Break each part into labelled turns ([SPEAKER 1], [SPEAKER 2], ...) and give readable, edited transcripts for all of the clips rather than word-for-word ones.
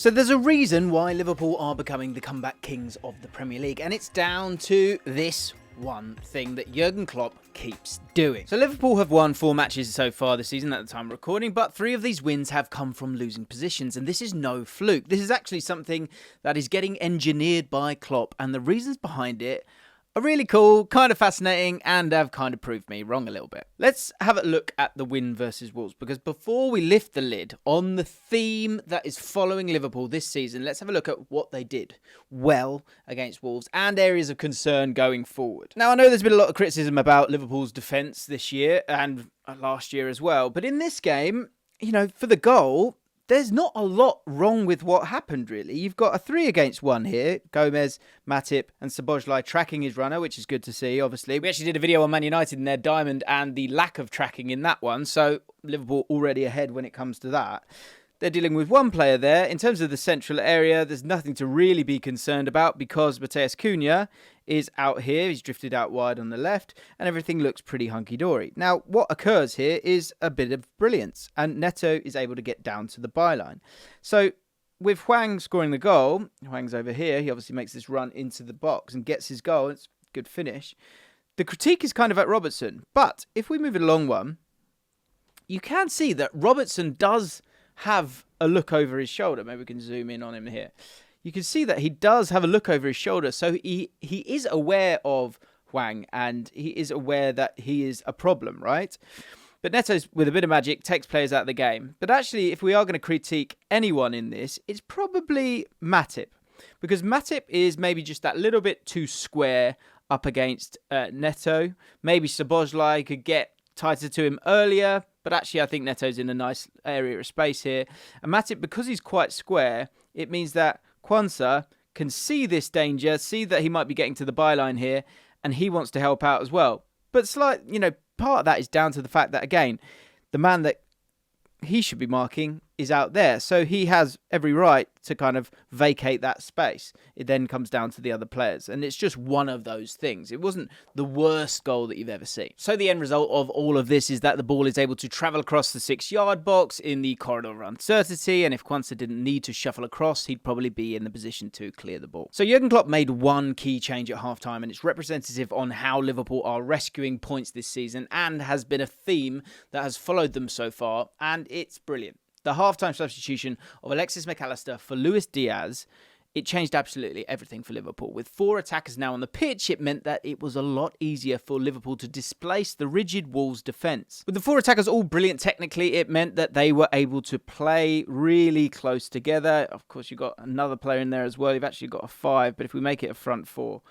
[SPEAKER 1] So there's a reason why Liverpool are becoming the comeback kings of the Premier League, and it's down to this one thing that Jurgen Klopp keeps doing. So Liverpool have won 4 matches so far this season at the time of recording, but 3 of these wins have come from losing positions, and this is no fluke. This is actually something that is getting engineered by Klopp, and the reasons behind it are really cool, kind of fascinating, and have kind of proved me wrong a little bit. Let's have a look at the win versus Wolves, because before we lift the lid on the theme that is following Liverpool this season, let's have a look at what they did well against Wolves and areas of concern going forward. Now, I know there's been a lot of criticism about Liverpool's defence this year and last year as well, but in this game, you know, for the goal, there's not a lot wrong with what happened, really. You've got a 3 against 1 here. Gomez, Matip and Szoboszlai tracking his runner, which is good to see, obviously. We actually did a video on Man United and their diamond and the lack of tracking in that one, so Liverpool already ahead when it comes to that. They're dealing with 1 player there. In terms of the central area, there's nothing to really be concerned about because Matheus Cunha is out here. He's drifted out wide on the left and everything looks pretty hunky-dory. Now, what occurs here is a bit of brilliance and Neto is able to get down to the byline. So with Hwang scoring the goal, Hwang's over here. He obviously makes this run into the box and gets his goal. It's a good finish. The critique is kind of at Robertson, but if we move it along one, you can see that Robertson does have a look over his shoulder. Maybe we can zoom in on him here. You can see that he does have a look over his shoulder. So he is aware of Hwang and he is aware that he is a problem, right? But Neto's, with a bit of magic, takes players out of the game. But actually, if we are going to critique anyone in this, it's probably Matip. Because Matip is maybe just that little bit too square up against Neto. Maybe Szoboszlai could get tighter to him earlier. But actually, I think Neto's in a nice area of space here. And Matip, because he's quite square, it means that Quansah can see this danger, see that he might be getting to the byline here, and he wants to help out as well. But part of that is down to the fact that, again, the man that he should be marking is out there. So he has every right to kind of vacate that space. It then comes down to the other players. And it's just one of those things. It wasn't the worst goal that you've ever seen. So the end result of all of this is that the ball is able to travel across the 6-yard box in the corridor of uncertainty. And if Quansah didn't need to shuffle across, he'd probably be in the position to clear the ball. So Jurgen Klopp made one key change at halftime, and it's representative on how Liverpool are rescuing points this season and has been a theme that has followed them so far. And it's brilliant. The halftime substitution of Alexis Mac Allister for Luis Diaz, it changed absolutely everything for Liverpool. With 4 attackers now on the pitch, it meant that it was a lot easier for Liverpool to displace the rigid Wolves defence. With the 4 attackers all brilliant technically, it meant that they were able to play really close together. Of course, you've got another player in there as well. You've actually got a 5, but if we make it a front 4,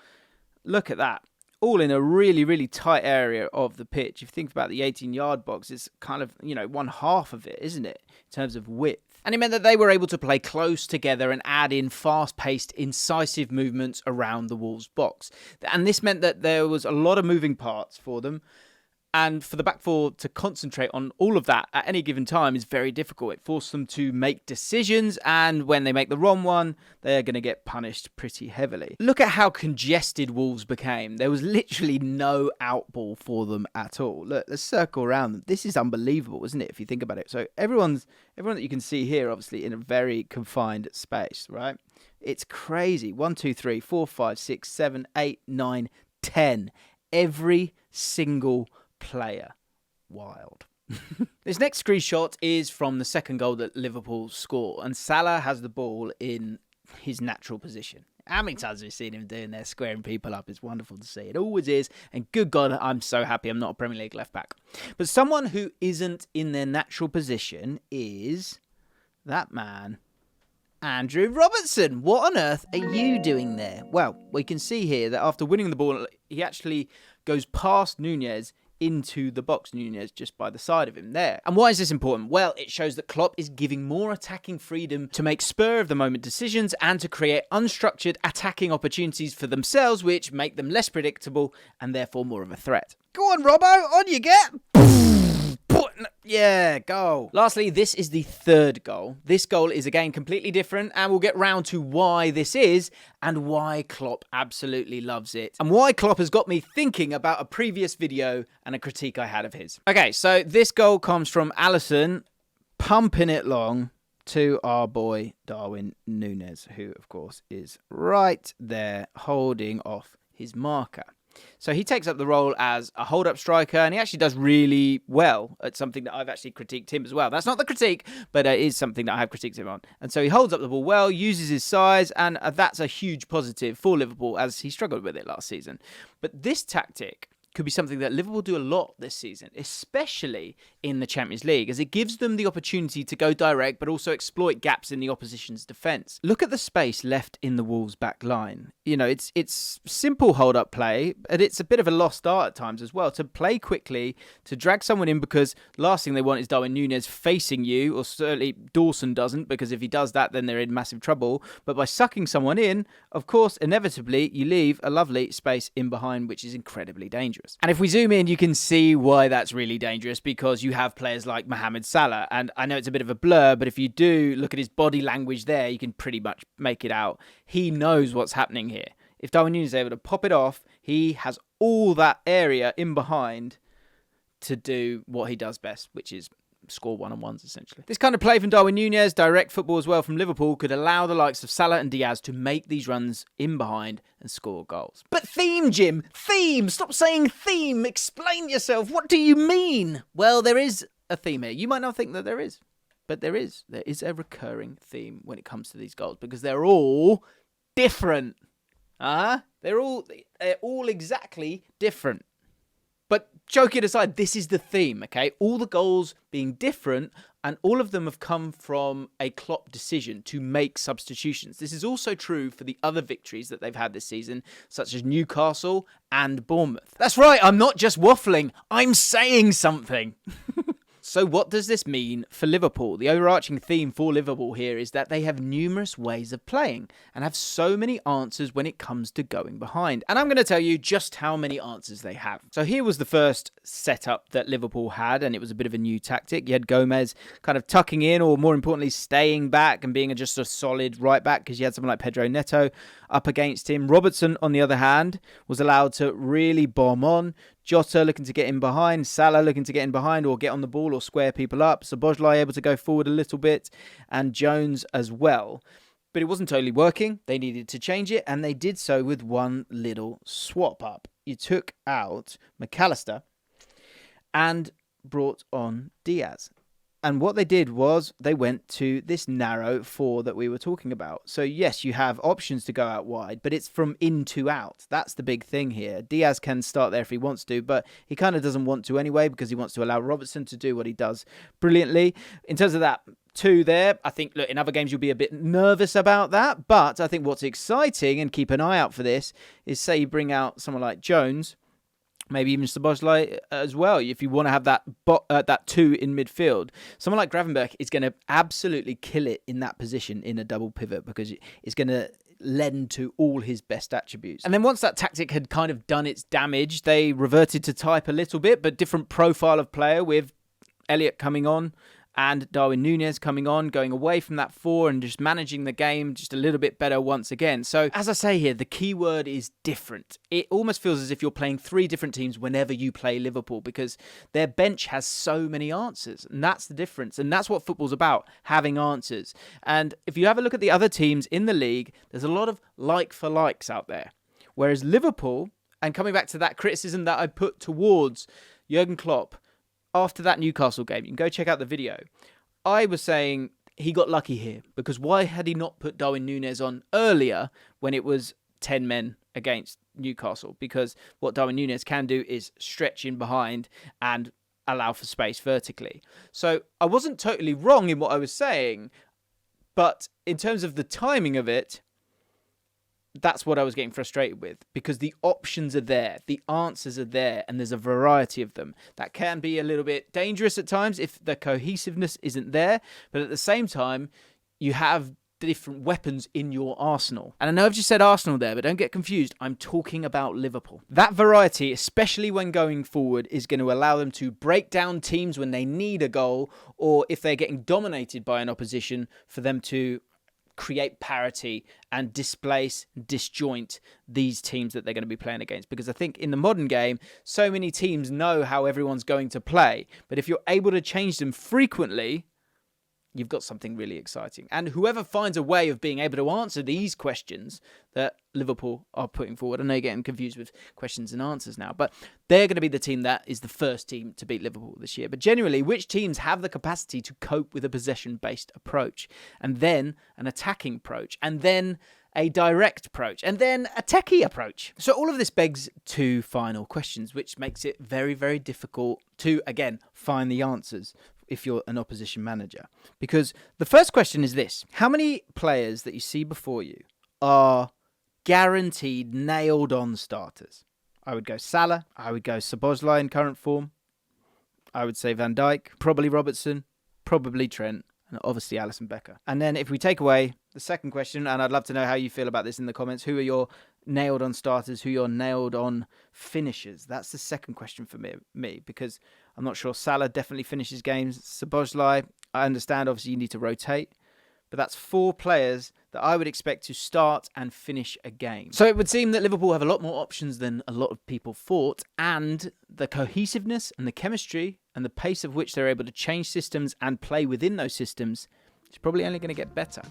[SPEAKER 1] look at that. All in a really, really tight area of the pitch. If you think about the 18-yard box, it's kind of, one half of it, isn't it, in terms of width? And it meant that they were able to play close together and add in fast-paced, incisive movements around the Wolves box. And this meant that there was a lot of moving parts for them. And for the back 4 to concentrate on all of that at any given time is very difficult. It forced them to make decisions, and when they make the wrong one, they are going to get punished pretty heavily. Look at how congested Wolves became. There was literally no outball for them at all. Look, let's circle around them. This is unbelievable, isn't it, if you think about it? So everyone that you can see here, obviously, in a very confined space, right? It's crazy. 1, 2, 3, 4, 5, 6, 7, 8, 9, 10. Every single player. Wild. This next screenshot is from the second goal that Liverpool score, and Salah has the ball in his natural position. How many times have we seen him doing there, squaring people up? It's wonderful to see. It always is, and good God, I'm so happy I'm not a Premier League left back. But someone who isn't in their natural position is that man, Andrew Robertson. What on earth are you doing there? Well, we can see here that after winning the ball, he actually goes past Nunez into the box. Nunez just by the side of him there. And why is this important? Well, it shows that Klopp is giving more attacking freedom to make spur-of-the-moment decisions and to create unstructured attacking opportunities for themselves, which make them less predictable and therefore more of a threat. Go on, Robbo, on you get! Yeah, goal. Lastly, this is the third goal. This goal is again completely different, and we'll get round to why this is and why Klopp absolutely loves it, and why Klopp has got me thinking about a previous video and a critique I had of his. Okay, so this goal comes from Alisson pumping it long to our boy Darwin Núñez, who, of course, is right there holding off his marker. So he takes up the role as a hold-up striker, and he actually does really well at something that I've actually critiqued him as well. That's not the critique, but it is something that I have critiqued him on. And so he holds up the ball well, uses his size, and that's a huge positive for Liverpool as he struggled with it last season. But this tactic could be something that Liverpool do a lot this season, especially in the Champions League, as it gives them the opportunity to go direct, but also exploit gaps in the opposition's defence. Look at the space left in the Wolves' back line. You know, it's simple hold-up play, but it's a bit of a lost art at times as well, to play quickly, to drag someone in, because last thing they want is Darwin Núñez facing you, or certainly Dawson doesn't, because if he does that, then they're in massive trouble. But by sucking someone in, of course, inevitably, you leave a lovely space in behind, which is incredibly dangerous. And if we zoom in, you can see why that's really dangerous, because you have players like Mohamed Salah. And I know it's a bit of a blur, but if you do look at his body language there, you can pretty much make it out. He knows what's happening here. If Darwin Núñez is able to pop it off, he has all that area in behind to do what he does best, which is score one-on-ones, essentially. This kind of play from Darwin Núñez, direct football as well from Liverpool, could allow the likes of Salah and Diaz to make these runs in behind and score goals. But theme, Jim! Theme! Stop saying theme! Explain yourself! What do you mean? Well, there is a theme here. You might not think that there is, but there is. There is a recurring theme when it comes to these goals, because they're all different. They're all exactly different. But joking aside, this is the theme, okay? All the goals being different, and all of them have come from a Klopp decision to make substitutions. This is also true for the other victories that they've had this season, such as Newcastle and Bournemouth. That's right, I'm not just waffling, I'm saying something. So what does this mean for Liverpool? The overarching theme for Liverpool here is that they have numerous ways of playing and have so many answers when it comes to going behind. And I'm going to tell you just how many answers they have. So here was the first setup that Liverpool had, and it was a bit of a new tactic. You had Gomez kind of tucking in, or more importantly, staying back and being just a solid right back, because you had someone like Pedro Neto up against him. Robertson, on the other hand, was allowed to really bomb on. Jota looking to get in behind, Salah looking to get in behind or get on the ball or square people up. Szoboszlai able to go forward a little bit, and Jones as well. But it wasn't totally working. They needed to change it, and they did so with one little swap up. You took out McAllister and brought on Diaz. And what they did was they went to this narrow 4 that we were talking about. So yes, you have options to go out wide, but it's from in to out. That's the big thing here. Diaz can start there if he wants to, but he kind of doesn't want to anyway, because he wants to allow Robertson to do what he does brilliantly. In terms of that 2 there, I think, look, in other games you'll be a bit nervous about that, but I think what's exciting, and keep an eye out for this, is say you bring out someone like Jones, maybe even Szoboszlai as well, if you want to have that 2 in midfield. Someone like Gravenberch is going to absolutely kill it in that position in a double pivot, because it's going to lend to all his best attributes. And then once that tactic had kind of done its damage, they reverted to type a little bit, but different profile of player, with Elliott coming on and Darwin Núñez coming on, going away from that 4 and just managing the game just a little bit better once again. So, as I say here, the key word is different. It almost feels as if you're playing 3 different teams whenever you play Liverpool, because their bench has so many answers, and that's the difference. And that's what football's about, having answers. And if you have a look at the other teams in the league, there's a lot of like-for-likes out there. Whereas Liverpool, and coming back to that criticism that I put towards Jurgen Klopp, after that Newcastle game, you can go check out the video. I was saying he got lucky here, because why had he not put Darwin Núñez on earlier when it was 10 men against Newcastle? Because what Darwin Núñez can do is stretch in behind and allow for space vertically. So I wasn't totally wrong in what I was saying, but in terms of the timing of it, that's what I was getting frustrated with, because the options are there, the answers are there, and there's a variety of them. That can be a little bit dangerous at times if the cohesiveness isn't there, but at the same time, you have different weapons in your arsenal. And I know I've just said Arsenal there, but don't get confused. I'm talking about Liverpool. That variety, especially when going forward, is going to allow them to break down teams when they need a goal, or if they're getting dominated by an opposition, for them to create parity and disjoint these teams that they're going to be playing against. Because I think in the modern game, so many teams know how everyone's going to play. But if you're able to change them frequently, you've got something really exciting. And whoever finds a way of being able to answer these questions that Liverpool are putting forward, I know you're getting confused with questions and answers now, but they're going to be the team that is the first team to beat Liverpool this year. But generally, which teams have the capacity to cope with a possession-based approach, and then an attacking approach, and then a direct approach, and then a techie approach? So all of this begs two final questions, which makes it very, very difficult to, again, find the answers if you're an opposition manager. Because the first question is this: how many players that you see before you are guaranteed nailed-on starters? I would go Salah, I would go Szoboszlai in current form, I would say Van Dijk, probably Robertson, probably Trent, and obviously Alisson Becker. And then if we take away the second question, and I'd love to know how you feel about this in the comments, who are your nailed-on starters, who are your nailed-on finishers? That's the second question for me, because I'm not sure. Salah definitely finishes games. Szoboszlai, I understand, obviously you need to rotate, but that's 4 players that I would expect to start and finish a game. So it would seem that Liverpool have a lot more options than a lot of people thought, and the cohesiveness and the chemistry and the pace of which they're able to change systems and play within those systems is probably only going to get better.